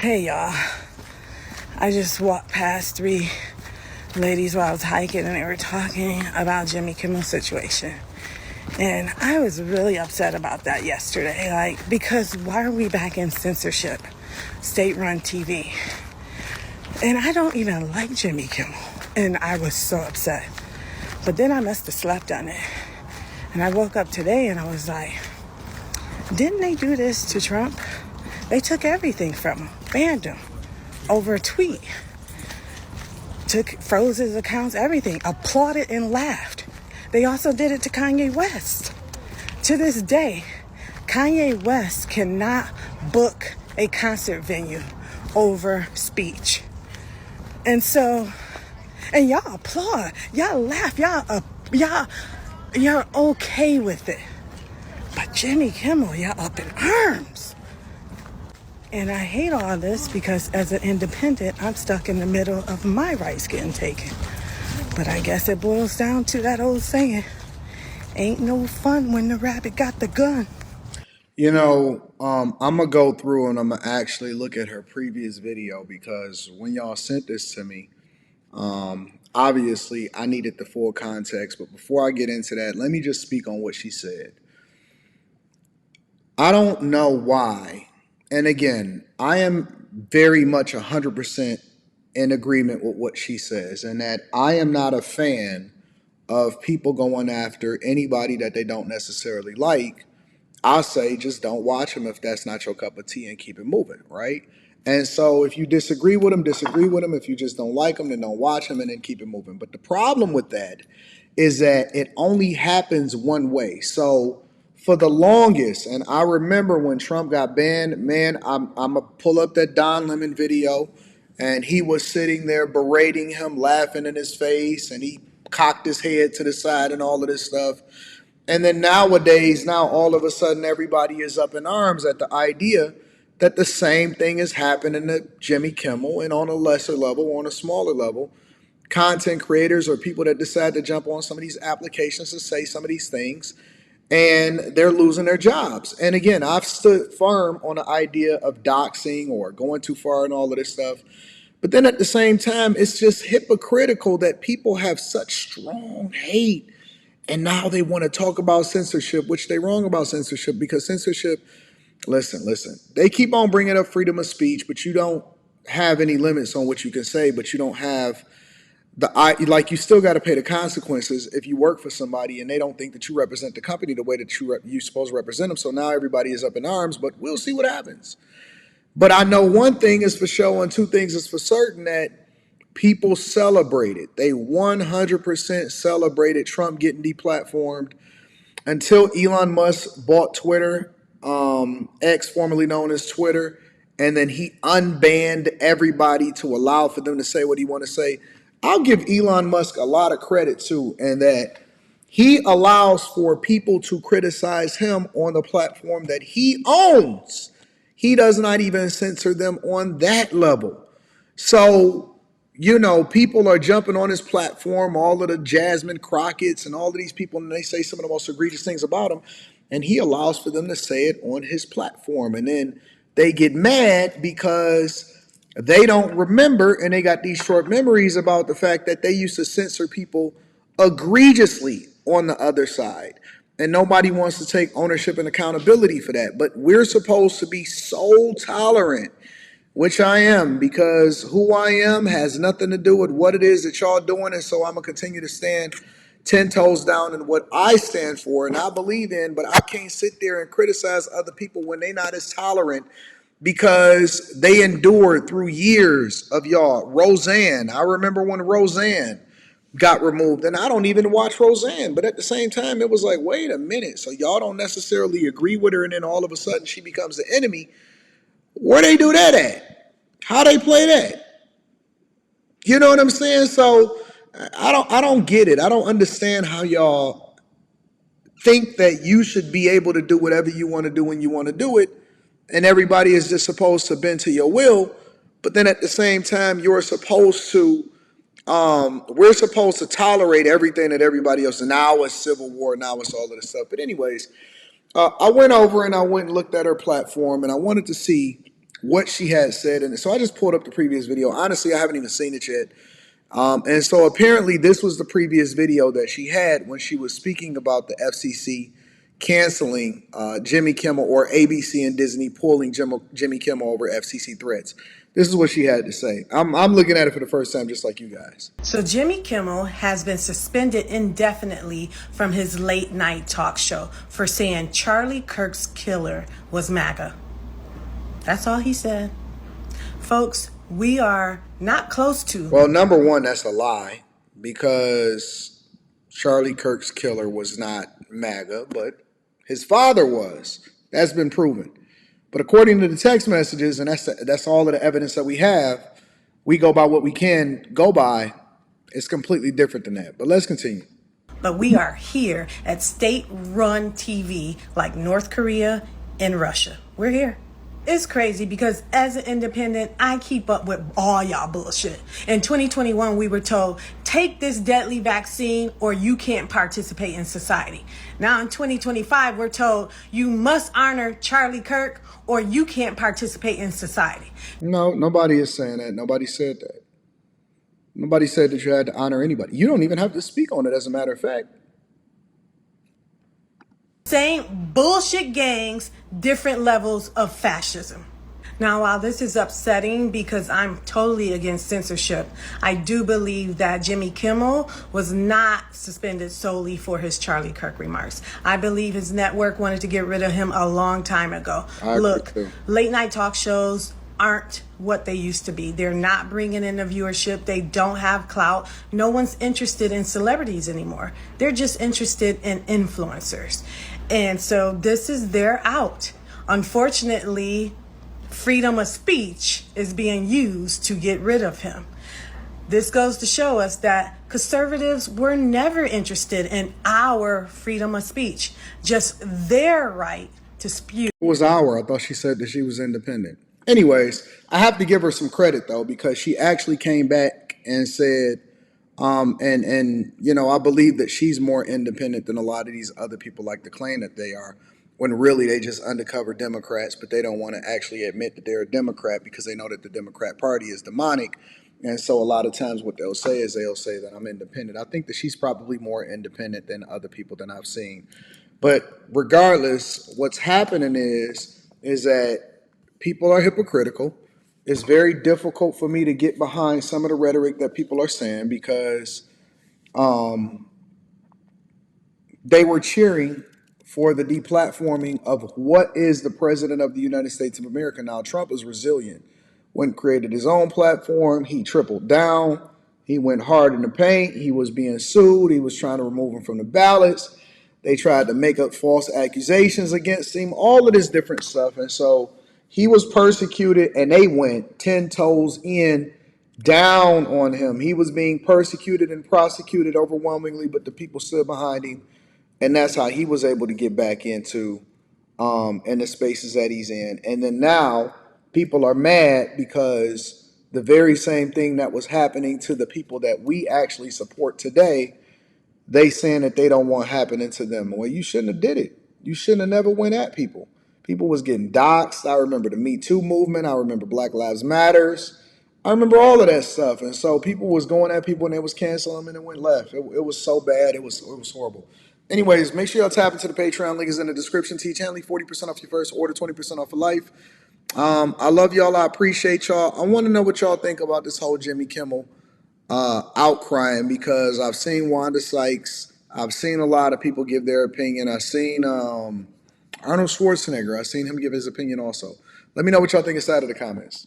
Hey y'all, I just walked past three ladies while I was hiking and they were talking about Jimmy Kimmel's situation. And I was really upset about that yesterday, because why are we back in censorship, state-run TV? And I don't even like Jimmy Kimmel, and I was so upset. But then I must have slept on it. And I woke up today and I was like, didn't they do this to Trump? They took everything from him, banned him over a tweet, froze his accounts, everything, applauded and laughed. They also did it to Kanye West. To this day, Kanye West cannot book a concert venue over speech. And so, and y'all applaud, y'all laugh, you're okay with it. But Jimmy Kimmel, y'all up in arms. And I hate all this because as an independent, I'm stuck in the middle of my rights getting taken. But I guess it boils down to that old saying, ain't no fun when the rabbit got the gun. I'm gonna go through and I'm gonna actually look at her previous video because when y'all sent this to me, obviously I needed the full context. But before I get into that, let me just speak on what she said. I don't know why, and again, I am very much 100% in agreement with what she says, and that I am not a fan of people going after anybody that they don't necessarily like. I'll say just don't watch them if that's not your cup of tea and keep it moving, right? And so if you disagree with them, disagree with them. If you just don't like them, then don't watch them and then keep it moving. But the problem with that is that it only happens one way. So for the longest, and I remember when Trump got banned, man, I'm gonna pull up that Don Lemon video, and he was sitting there berating him, laughing in his face, and he cocked his head to the side and all of this stuff. And then nowadays, now all of a sudden, everybody is up in arms at the idea that the same thing is happening to Jimmy Kimmel, and on a lesser level, on a smaller level, content creators or people that decide to jump on some of these applications to say some of these things, and they're losing their jobs. And again, I've stood firm on the idea of doxing or going too far and all of this stuff. But then at the same time, it's just hypocritical that people have such strong hate and now they want to talk about censorship, which they're wrong about censorship because censorship, listen, they keep on bringing up freedom of speech, but you don't have any limits on what you can say, but you don't have like you still got to pay the consequences if you work for somebody and they don't think that you represent the company the way that you're supposed to represent them. So now everybody is up in arms, but we'll see what happens. But I know one thing is for sure and two things is for certain that people celebrated. They 100% celebrated Trump getting deplatformed until Elon Musk bought Twitter, X, formerly known as Twitter, and then he unbanned everybody to allow for them to say what he want to say. I'll give Elon Musk a lot of credit too, and that he allows for people to criticize him on the platform that he owns. He does not even censor them on that level. So, people are jumping on his platform, all of the Jasmine Crockett's and all of these people, and they say some of the most egregious things about him. And he allows for them to say it on his platform. And then they get mad because they don't remember and they got these short memories about the fact that they used to censor people egregiously on the other side. And nobody wants to take ownership and accountability for that. But we're supposed to be so tolerant, which I am, because who I am has nothing to do with what it is that y'all doing. And so I'm going to continue to stand 10 toes down in what I stand for and I believe in. But I can't sit there and criticize other people when they're not as tolerant because they endured through years of y'all. Roseanne, I remember when Roseanne got removed, and I don't even watch Roseanne, but at the same time, it was like, wait a minute. So y'all don't necessarily agree with her, and then all of a sudden she becomes the enemy. Where they do that at? How they play that? You know what I'm saying? So I don't get it. I don't understand how y'all think that you should be able to do whatever you want to do when you want to do it, and everybody is just supposed to bend to your will. But then at the same time, we're supposed to tolerate everything that everybody else. And now it's civil war. Now it's all of this stuff. But anyways, I went over and I went and looked at her platform, and I wanted to see what she had said. And so I just pulled up the previous video. Honestly, I haven't even seen it yet. And so apparently this was the previous video that she had when she was speaking about the FCC canceling Jimmy Kimmel, or ABC and Disney pulling Jimmy Kimmel over FCC threats. This is what she had to say. I'm looking at it for the first time, just like you guys. So Jimmy Kimmel has been suspended indefinitely from his late night talk show for saying Charlie Kirk's killer was MAGA. That's all he said. Folks, we are not close to... Well, number one, that's a lie, because Charlie Kirk's killer was not MAGA, but his father was. That's been proven. But according to the text messages, and that's all of the evidence that we have, we go by what we can go by. It's completely different than that. But let's continue. But we are here at state-run TV like North Korea and Russia. We're here. It's crazy because as an independent, I keep up with all y'all bullshit. In 2021, we were told, take this deadly vaccine or you can't participate in society. Now in 2025, we're told you must honor Charlie Kirk or you can't participate in society. No, nobody is saying that. Nobody said that. Nobody said that you had to honor anybody. You don't even have to speak on it, as a matter of fact. Same bullshit gangs, different levels of fascism. Now, while this is upsetting because I'm totally against censorship, I do believe that Jimmy Kimmel was not suspended solely for his Charlie Kirk remarks. I believe his network wanted to get rid of him a long time ago. Look, late night talk shows aren't what they used to be. They're not bringing in the viewership. They don't have clout. No one's interested in celebrities anymore. They're just interested in influencers. And so this is their out. Unfortunately, freedom of speech is being used to get rid of him. This goes to show us that conservatives were never interested in our freedom of speech, just their right to spew. It was our. I thought she said that she was independent. Anyways, I have to give her some credit, though, because she actually came back and said, and you know, I believe that she's more independent than a lot of these other people like to claim that they are, when really they just undercover Democrats, but they don't want to actually admit that they're a Democrat because they know that the Democrat Party is demonic. And so a lot of times what they'll say is they'll say that I'm independent. I think that she's probably more independent than other people that I've seen. But regardless, what's happening is that people are hypocritical. It's very difficult for me to get behind some of the rhetoric that people are saying because they were cheering for the deplatforming of what is the president of the United States of America. Now, Trump is resilient. Went and created his own platform. He tripled down. He went hard in the paint. He was being sued. He was trying to remove him from the ballots. They tried to make up false accusations against him, all of this different stuff. And so he was persecuted, and they went 10 toes in down on him. He was being persecuted and prosecuted overwhelmingly, but the people stood behind him. And that's how he was able to get back into in the spaces that he's in. And then now people are mad because the very same thing that was happening to the people that we actually support today, they saying that they don't want happening to them. Well, you shouldn't have did it. You shouldn't have never went at people. People was getting doxxed. I remember the Me Too movement. I remember Black Lives Matters. I remember all of that stuff. And so people was going at people and they was canceling them and it went left. It was so bad. It was horrible. Anyways, make sure y'all tap into the Patreon. Link is in the description. Teach Hanley, 40% off your first order, 20% off for life. I love y'all. I appreciate y'all. I want to know what y'all think about this whole Jimmy Kimmel outcrying, because I've seen Wanda Sykes. I've seen a lot of people give their opinion. I've seen Arnold Schwarzenegger. I've seen him give his opinion also. Let me know what y'all think inside of the comments.